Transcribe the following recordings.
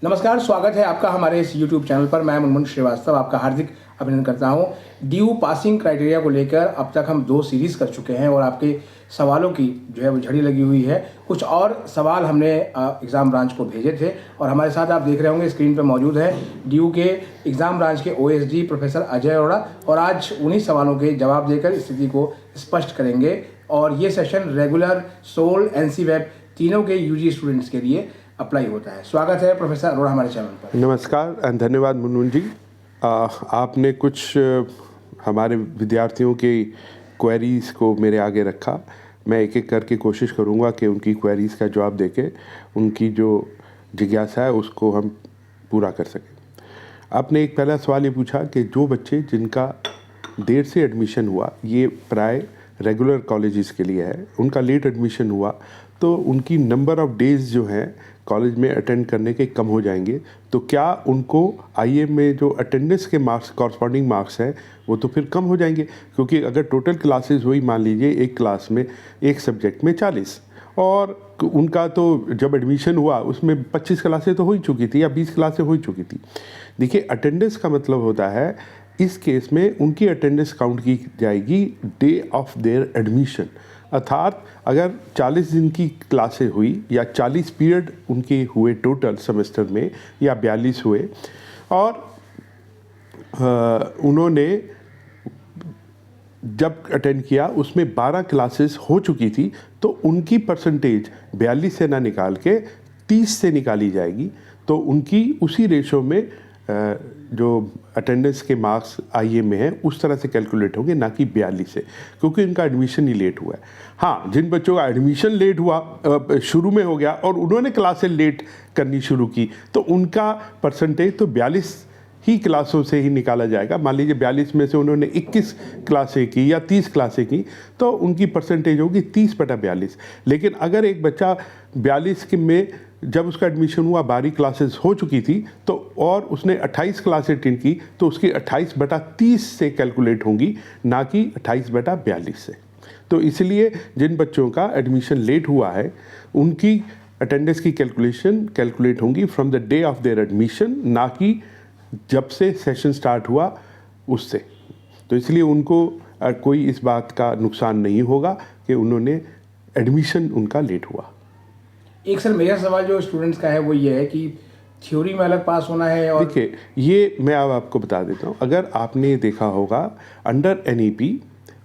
नमस्कार, स्वागत है आपका हमारे इस YouTube चैनल पर। मैं मुनमुन श्रीवास्तव आपका हार्दिक अभिनंदन करता हूं। ड्यू पासिंग क्राइटेरिया को लेकर अब तक हम 2 सीरीज़ कर चुके हैं और आपके सवालों की जो है वो झड़ी लगी हुई है। कुछ और सवाल हमने एग्ज़ाम ब्रांच को भेजे थे और हमारे साथ आप देख रहे होंगे स्क्रीन पर मौजूद है ड्यू के एग्ज़ाम ब्रांच के OSD प्रोफेसर अजय अरोड़ा, और आज उन्हीं सवालों के जवाब देकर स्थिति को स्पष्ट करेंगे। और ये session regular, SOL, NC web तीनों के UG स्टूडेंट्स के लिए अप्लाई होता है। स्वागत है प्रोफेसर अरोड़ा हमारे चैनल पर। नमस्कार एंड धन्यवाद मुनमुन जी। आपने कुछ हमारे विद्यार्थियों की क्वेरीज़ को मेरे आगे रखा। मैं एक एक करके कोशिश करूंगा कि उनकी क्वेरीज़ का जवाब देके उनकी जो जिज्ञासा है उसको हम पूरा कर सकें। आपने एक पहला सवाल ये पूछा कि जो बच्चे जिनका देर से एडमिशन हुआ, ये प्राय रेगुलर कॉलेजेस के लिए है, उनका लेट एडमिशन हुआ तो उनकी नंबर ऑफ़ डेज़ जो हैं कॉलेज में अटेंड करने के कम हो जाएंगे, तो क्या उनको IM में जो अटेंडेंस के मार्क्स, कॉरस्पॉन्डिंग मार्क्स हैं, वो तो फिर कम हो जाएंगे? क्योंकि अगर टोटल क्लासेस हुई, मान लीजिए एक क्लास में एक सब्जेक्ट में 40, और उनका तो जब एडमिशन हुआ उसमें 25 क्लासें तो हो ही चुकी थी या 20 क्लासें हो ही चुकी थी। देखिए, अटेंडेंस का मतलब होता है इस केस में उनकी अटेंडेंस काउंट की जाएगी डे ऑफ देयर एडमिशन, अर्थात अगर 40 दिन की क्लासें हुई या 40 पीरियड उनके हुए टोटल सेमेस्टर में, या 42 हुए, और उन्होंने जब अटेंड किया उसमें 12 क्लासेस हो चुकी थी, तो उनकी परसेंटेज 42 से ना निकाल के 30 से निकाली जाएगी। तो उनकी उसी रेशो में जो अटेंडेंस के मार्क्स IM में हैं उस तरह से कैलकुलेट होंगे, ना कि 42 से, क्योंकि इनका एडमिशन ही लेट हुआ है। हाँ, जिन बच्चों का एडमिशन लेट हुआ, शुरू में हो गया और उन्होंने क्लासें लेट करनी शुरू की, तो उनका परसेंटेज तो 42 ही क्लासों से ही निकाला जाएगा। मान लीजिए 42 में से उन्होंने 21 क्लासें की या 30 क्लासें की, तो उनकी परसेंटेज होगी 30/42। लेकिन अगर एक बच्चा 42 में जब उसका एडमिशन हुआ 12 क्लासेस हो चुकी थी, तो और उसने 28 क्लासें अटेंड की, तो उसकी 28/30 से कैलकुलेट होंगी, ना कि 28/42 से। तो इसलिए जिन बच्चों का एडमिशन लेट हुआ है उनकी अटेंडेंस की कैलकुलेट होंगी from the day of their admission, ना कि जब से सेशन स्टार्ट हुआ उससे। तो इसलिए उनको कोई इस बात का नुकसान नहीं होगा कि उन्होंने एडमिशन उनका लेट हुआ। एक सर मेरा सवाल जो स्टूडेंट्स का है वो ये है कि थ्योरी में अलग पास होना है, और देखिए, ये मैं अब आपको बता देता हूँ। अगर आपने देखा होगा अंडर NEP,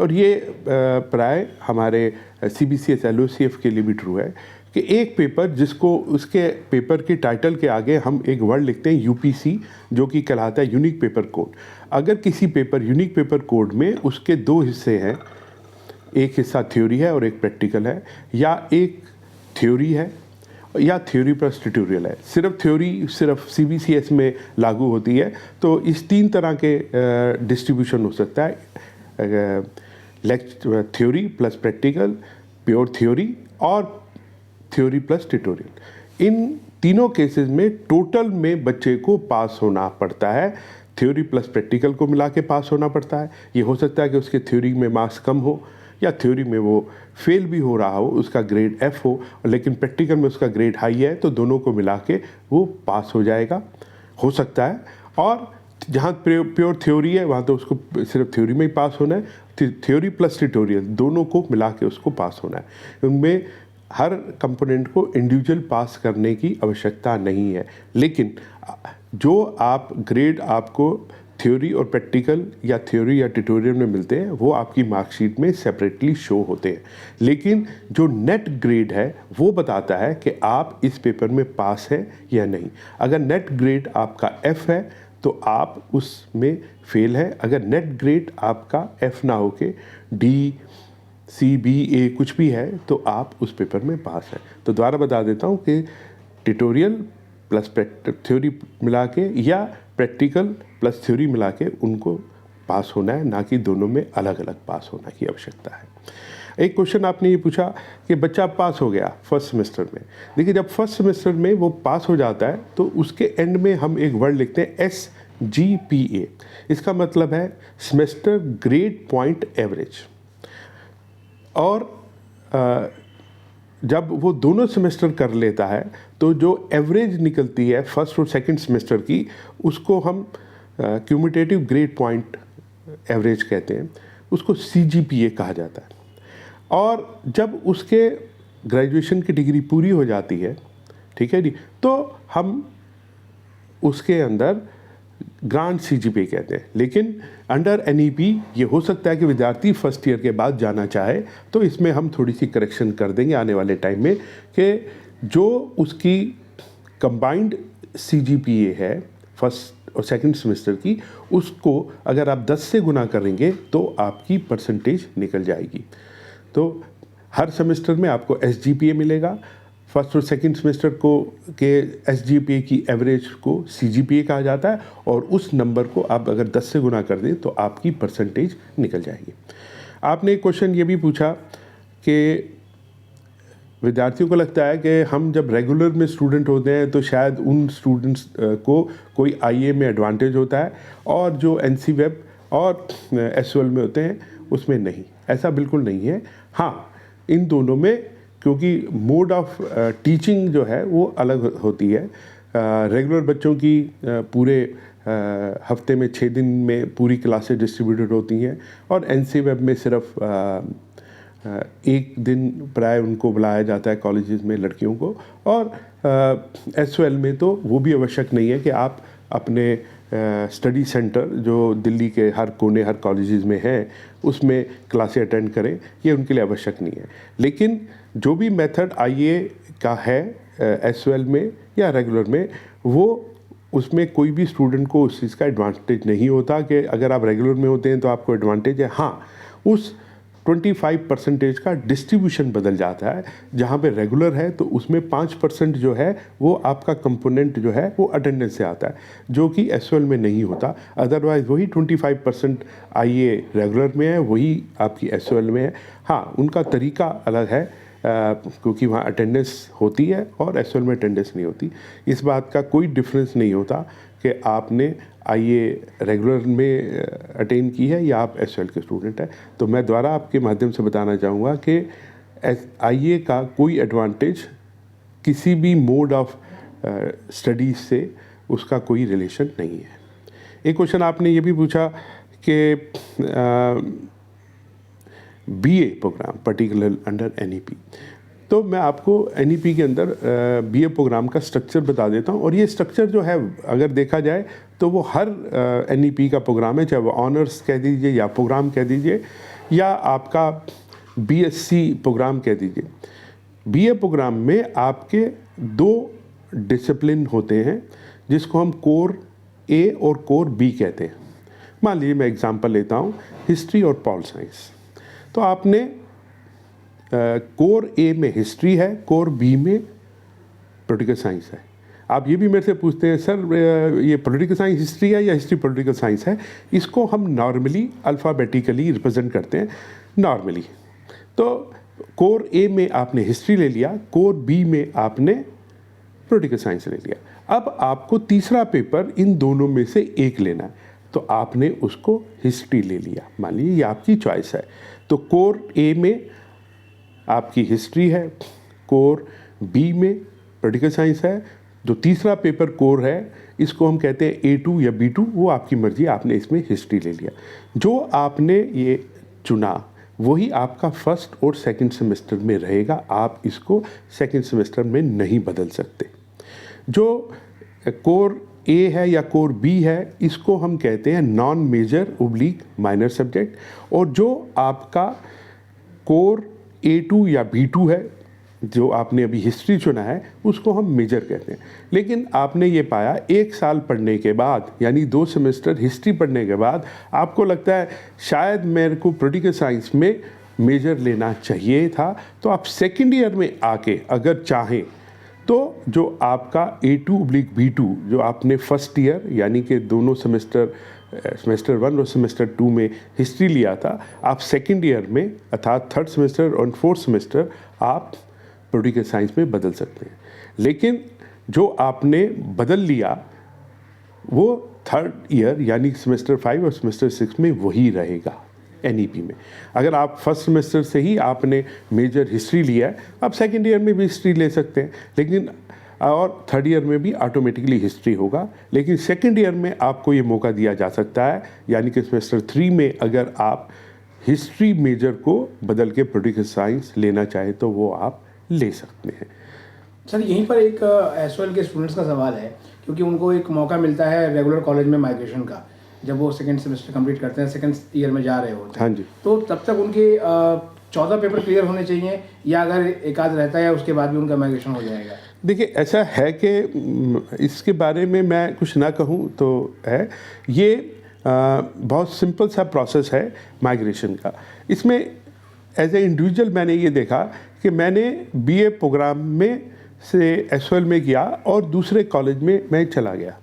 और ये प्राय हमारे CBCS LOCF के लिए भी ट्रू है, कि एक पेपर जिसको उसके पेपर के टाइटल के आगे हम एक वर्ड लिखते हैं UPC, जो कि कहलाता है यूनिक पेपर कोड। अगर किसी पेपर यूनिक पेपर कोड में उसके 2 हिस्से हैं, एक हिस्सा थ्योरी है और एक प्रैक्टिकल है, या एक थ्योरी है या थ्योरी प्लस ट्यूटोरियल है, सिर्फ थ्योरी सिर्फ CBCS में लागू होती है, तो इस 3 तरह के डिस्ट्रीब्यूशन हो सकता है, theory plus practical, pure theory, और थ्योरी प्लस ट्यूटोरियल। इन तीनों केसेस में टोटल में बच्चे को पास होना पड़ता है। थ्योरी प्लस प्रैक्टिकल को मिला के पास होना पड़ता है। ये हो सकता है कि उसके थ्योरी में मार्क्स कम हो, या थ्योरी में वो फेल भी हो रहा हो, उसका ग्रेड F हो, लेकिन प्रैक्टिकल में उसका ग्रेड हाई है, तो दोनों को मिला के वो पास हो जाएगा, हो सकता है। और जहाँ प्योर थ्योरी है वहाँ तो उसको सिर्फ थ्योरी में ही पास होना है। थ्योरी प्लस ट्यूटोरियल दोनों को मिला के उसको पास होना है। उनमें हर कंपोनेंट को इंडिविजुअल पास करने की आवश्यकता नहीं है, लेकिन जो आप ग्रेड आपको थ्योरी और प्रैक्टिकल या थ्योरी या ट्यूटोरियल में मिलते हैं वो आपकी मार्कशीट में सेपरेटली शो होते हैं। लेकिन जो नेट ग्रेड है वो बताता है कि आप इस पेपर में पास हैं या नहीं। अगर नेट ग्रेड आपका F है तो आप उसमें फेल है। अगर नेट ग्रेड आपका F ना हो के D, C, B, A कुछ भी है, तो आप उस पेपर में पास हैं। तो दोबारा बता देता हूँ कि ट्यूटोरियल प्लस थ्योरी मिला के या प्रैक्टिकल प्लस थ्योरी मिला के उनको पास होना है, ना कि दोनों में अलग अलग पास होने की आवश्यकता है। एक क्वेश्चन आपने ये पूछा कि बच्चा पास हो गया फर्स्ट सेमेस्टर में। देखिए, जब फर्स्ट सेमेस्टर में वो पास हो जाता है तो उसके एंड में हम एक वर्ड लिखते हैं SGPA। इसका मतलब है सेमेस्टर ग्रेड पॉइंट एवरेज। और जब वो दोनों सेमेस्टर कर लेता है तो जो एवरेज निकलती है फर्स्ट और सेकंड सेमेस्टर की, उसको हम क्यूमुलेटिव ग्रेड पॉइंट एवरेज कहते हैं, उसको CGPA कहा जाता है। और जब उसके ग्रेजुएशन की डिग्री पूरी हो जाती है, ठीक है जी, तो हम उसके अंदर ग्रांट CGPA कहते हैं। लेकिन अंडर NEP ये हो सकता है कि विद्यार्थी फर्स्ट ईयर के बाद जाना चाहे, तो इसमें हम थोड़ी सी करेक्शन कर देंगे आने वाले टाइम में कि जो उसकी कंबाइंड CGPA है फर्स्ट और सेकंड सेमेस्टर की, उसको अगर आप 10 से गुना करेंगे तो आपकी परसेंटेज निकल जाएगी। तो हर सेमेस्टर में आपको SGPA मिलेगा। फर्स्ट और सेकंड सेमेस्टर को के SGPA की एवरेज को CGPA कहा जाता है, और उस नंबर को आप अगर 10 से गुना कर दें तो आपकी परसेंटेज निकल जाएगी। आपने एक क्वेश्चन ये भी पूछा कि विद्यार्थियों को लगता है कि हम जब रेगुलर में स्टूडेंट होते हैं तो शायद उन स्टूडेंट्स को कोई IA में एडवांटेज होता है और जो NC वेब और SOL में होते हैं उसमें नहीं। ऐसा बिल्कुल नहीं है। हाँ, इन दोनों में क्योंकि मोड ऑफ टीचिंग जो है वो अलग होती है। रेगुलर बच्चों की पूरे हफ्ते में 6 दिन में पूरी क्लासेस डिस्ट्रीब्यूटेड होती हैं, और NC वेब में सिर्फ एक दिन प्राय उनको बुलाया जाता है कॉलेजेस में लड़कियों को। और SOL में तो वो भी आवश्यक नहीं है कि आप अपने स्टडी सेंटर जो दिल्ली के हर कोने हर कॉलेजेस में हैं उसमें क्लासें अटेंड करें, ये उनके लिए आवश्यक नहीं है। लेकिन जो भी मेथड IA का है SOL में या रेगुलर में, वो उसमें कोई भी स्टूडेंट को उस चीज़ का एडवांटेज नहीं होता कि अगर आप रेगुलर में होते हैं तो आपको एडवांटेज है। हाँ, उस 25% का डिस्ट्रीब्यूशन बदल जाता है। जहाँ पे रेगुलर है तो उसमें 5% जो है वो आपका कंपोनेंट जो है वो अटेंडेंस से आता है, जो कि SOL में नहीं होता। अदरवाइज वही 25% IA रेगुलर में है, वही आपकी SOL में है। हाँ, उनका तरीका अलग है क्योंकि वहाँ अटेंडेंस होती है और SOL में अटेंडेंस नहीं होती। इस बात का कोई डिफरेंस नहीं होता कि आपने IA रेगुलर में अटेन की है या आप SOL के स्टूडेंट हैं। तो मैं दोबारा आपके माध्यम से बताना चाहूँगा कि IA का कोई एडवांटेज किसी भी मोड ऑफ स्टडीज़ से उसका कोई रिलेशन नहीं है। एक क्वेश्चन आपने ये भी पूछा कि BA program particular under NEP, तो मैं आपको NEP के अंदर BA प्रोग्राम का स्ट्रक्चर बता देता हूँ। और ये स्ट्रक्चर जो है अगर देखा जाए तो वो हर NEP का प्रोग्राम है, चाहे वो ऑनर्स कह दीजिए या प्रोग्राम कह दीजिए या आपका BSc प्रोग्राम कह दीजिए। BA प्रोग्राम में आपके 2 डिसिप्लिन होते हैं जिसको हम कोर A और कोर B कहते हैं। मान लीजिए मैं एग्जांपल लेता हूँ, हिस्ट्री और पॉल साइंस। तो आपने कोर A में हिस्ट्री है, कोर B में पॉलिटिकल साइंस है। आप ये भी मेरे से पूछते हैं सर ये पॉलिटिकल साइंस हिस्ट्री है या हिस्ट्री पॉलिटिकल साइंस है। इसको हम नॉर्मली अल्फ़ाबेटिकली रिप्रेजेंट करते हैं नॉर्मली। तो कोर A में आपने हिस्ट्री ले लिया, कोर B में आपने पॉलिटिकल साइंस ले लिया। अब आपको तीसरा पेपर इन दोनों में से एक लेना है, तो आपने उसको हिस्ट्री ले लिया। मान लीजिए ये आपकी चॉइस है। तो कोर A में आपकी हिस्ट्री है, कोर B में पॉलिटिकल साइंस है। जो तीसरा पेपर कोर है इसको हम कहते हैं A2 या B2, वो आपकी मर्जी, आपने इसमें हिस्ट्री ले लिया। जो आपने ये चुना वही आपका फर्स्ट और सेकंड सेमेस्टर में रहेगा, आप इसको सेकंड सेमेस्टर में नहीं बदल सकते। जो कोर A है या कोर B है इसको हम कहते हैं non major oblique minor subject, और जो आपका कोर A2 या B2 है जो आपने अभी हिस्ट्री चुना है उसको हम मेजर कहते हैं। लेकिन आपने ये पाया 1 साल पढ़ने के बाद, यानी 2 सेमेस्टर हिस्ट्री पढ़ने के बाद आपको लगता है शायद मेरे को पॉलिटिकल साइंस में मेजर लेना चाहिए था, तो आप सेकेंड ईयर में आके अगर चाहें तो जो आपका A2/B2 जो आपने फर्स्ट ईयर यानी कि दोनों सेमेस्टर 1 और सेमेस्टर 2 में हिस्ट्री लिया था, आप सेकेंड ईयर में अर्थात थर्ड सेमेस्टर और फोर्थ सेमेस्टर आप पॉलिटिकल साइंस में बदल सकते हैं। लेकिन जो आपने बदल लिया वो थर्ड ईयर यानी सेमेस्टर 5 और सेमेस्टर 6 में वही रहेगा। एनईपी में। अगर आप फर्स्ट सेमेस्टर से ही आपने मेजर हिस्ट्री लिया है, आप सेकेंड ईयर में भी हिस्ट्री ले सकते हैं, लेकिन और थर्ड ईयर में भी ऑटोमेटिकली हिस्ट्री होगा। लेकिन सेकेंड ईयर में आपको ये मौका दिया जा सकता है, यानी कि सेमेस्टर 3 में अगर आप हिस्ट्री मेजर को बदल के पॉलिटिकल साइंस लेना चाहें तो वो आप ले सकते हैं। सर यहीं पर एक एसओएल के स्टूडेंट्स का सवाल है, क्योंकि उनको एक मौका मिलता है रेगुलर कॉलेज में माइग्रेशन का, जब वो सेकंड सेमेस्टर कंप्लीट करते हैं, सेकंड ईयर में जा रहे होते हैं। हाँ जी। तो तब तक उनके 14 पेपर क्लियर होने चाहिए, या अगर एक आध रहता है उसके बाद भी उनका माइग्रेशन हो जाएगा? देखिए, ऐसा है कि इसके बारे में मैं कुछ ना कहूँ तो है, ये बहुत सिंपल सा प्रोसेस है माइग्रेशन का। इसमें एज ए इंडिविजुअल मैंने ये देखा कि मैंने बीए प्रोग्राम में से एसओएल में गया और दूसरे कॉलेज में मैं चला गया।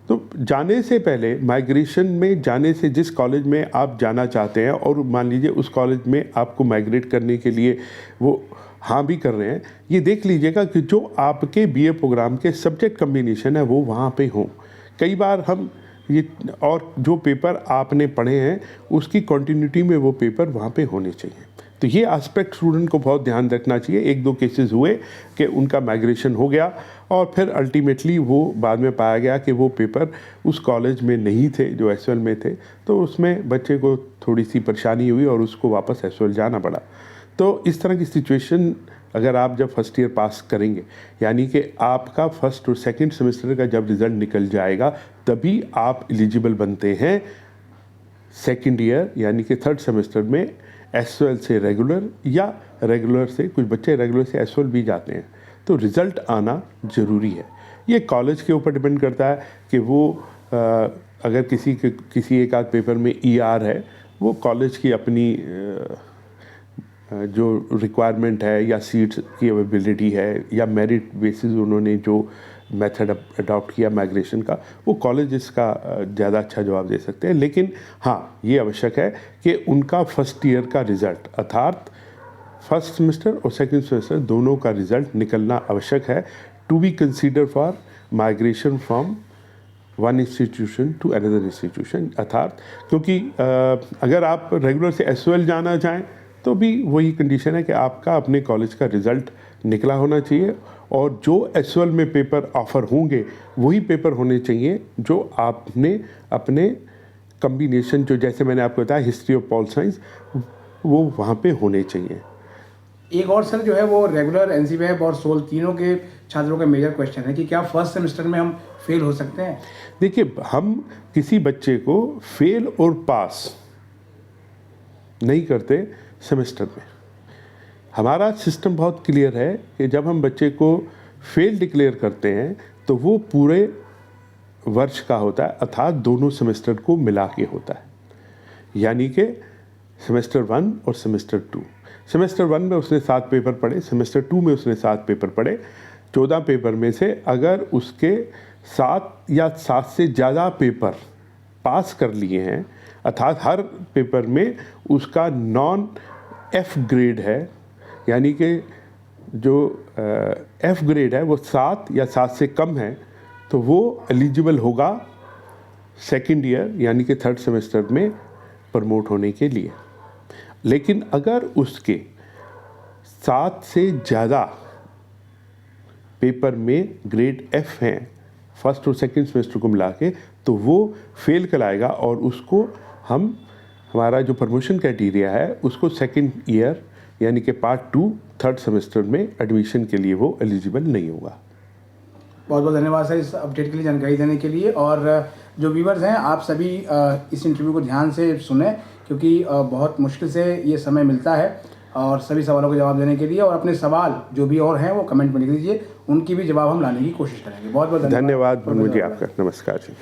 तो जाने से पहले, माइग्रेशन में जाने से, जिस कॉलेज में आप जाना चाहते हैं और मान लीजिए उस कॉलेज में आपको माइग्रेट करने के लिए वो हाँ भी कर रहे हैं, ये देख लीजिएगा कि जो आपके बीए प्रोग्राम के सब्जेक्ट कम्बिनेशन है वो वहाँ पे हों। कई बार हम ये, और जो पेपर आपने पढ़े हैं उसकी कंटिन्यूटी में वो पेपर वहाँ पे होने चाहिए। तो ये एस्पेक्ट स्टूडेंट को बहुत ध्यान रखना चाहिए। एक दो केसेस हुए कि उनका माइग्रेशन हो गया और फिर अल्टीमेटली वो बाद में पाया गया कि वो पेपर उस कॉलेज में नहीं थे जो एसओएल में थे, तो उसमें बच्चे को थोड़ी सी परेशानी हुई और उसको वापस एसओएल जाना पड़ा। तो इस तरह की सिचुएशन अगर आप जब फर्स्ट ईयर पास करेंगे, यानी कि आपका फर्स्ट और सेकंड सेमेस्टर का जब रिज़ल्ट निकल जाएगा, तभी आप एलिजिबल बनते हैं सेकंड ईयर यानी कि थर्ड सेमेस्टर में एसओएल से रेगुलर, या रेगुलर से, कुछ बच्चे रेगुलर से एसओएल भी जाते हैं। तो रिज़ल्ट आना ज़रूरी है। ये कॉलेज के ऊपर डिपेंड करता है कि वो अगर किसी एक आध पेपर में ईआर है, वो कॉलेज की अपनी जो रिक्वायरमेंट है या सीट्स की अवेलेबिलिटी है या मेरिट बेसिस उन्होंने जो मेथड अडॉप्ट किया माइग्रेशन का, वो कॉलेज इसका ज़्यादा अच्छा जवाब दे सकते हैं। लेकिन हाँ, ये आवश्यक है कि उनका फर्स्ट ईयर का रिज़ल्ट, अर्थात फर्स्ट सेमेस्टर और सेकंड सेमेस्टर दोनों का रिज़ल्ट निकलना आवश्यक है to be consider for migration from one institution to another institution. अर्थात क्योंकि अगर आप रेगुलर से एसओएल जाना चाहें तो भी वही कंडीशन है कि आपका अपने कॉलेज का रिज़ल्ट निकला होना चाहिए, और जो एसओएल में पेपर ऑफ़र होंगे वही पेपर होने चाहिए जो आपने अपने कम्बिनेशन, जो जैसे मैंने आपको बताया हिस्ट्री और पॉल साइंस, वो वहाँ पे होने चाहिए। एक और सर जो है वो रेगुलर, एनसीवेब और सोल तीनों के छात्रों का मेजर क्वेश्चन है कि क्या फर्स्ट सेमेस्टर में हम फेल हो सकते हैं? देखिए, हम किसी बच्चे को फेल और पास नहीं करते सेमेस्टर में। हमारा सिस्टम बहुत क्लियर है कि जब हम बच्चे को फेल डिक्लेयर करते हैं तो वो पूरे वर्ष का होता है, अर्थात दोनों सेमेस्टर को मिला के होता है। यानी कि सेमेस्टर 1 और सेमेस्टर 2। सेमेस्टर 1 में उसने 7 पेपर पढ़े, सेमेस्टर 2 में उसने 7 पेपर पढ़े। 14 पेपर में से अगर उसके 7 या 7 से ज़्यादा पेपर पास कर लिए हैं, अर्थात हर पेपर में उसका नॉन एफ ग्रेड है, यानी कि जो एफ ग्रेड है वो 7 या 7 से कम है, तो वो एलिजिबल होगा सेकंड ईयर यानी कि थर्ड सेमेस्टर में प्रमोट होने के लिए। लेकिन अगर उसके 7 से ज़्यादा पेपर में ग्रेड एफ हैं फर्स्ट और सेकंड सेमेस्टर को मिला के, तो वो फेल कराएगा और उसको हमारा जो प्रमोशन क्राइटेरिया है उसको सेकंड ईयर यानी कि पार्ट 2 थर्ड सेमेस्टर में एडमिशन के लिए वो एलिजिबल नहीं होगा। बहुत बहुत धन्यवाद सर इस अपडेट के लिए, जानकारी देने के लिए। और जो व्यूवर्स हैं, आप सभी इस इंटरव्यू को ध्यान से सुने, क्योंकि बहुत मुश्किल से ये समय मिलता है और सभी सवालों के जवाब देने के लिए। और अपने सवाल जो भी और हैं वो कमेंट में लिख दीजिए, उनकी भी जवाब हम लाने की कोशिश करेंगे। बहुत बहुत धन्यवाद मुझे आपका। नमस्कार जी।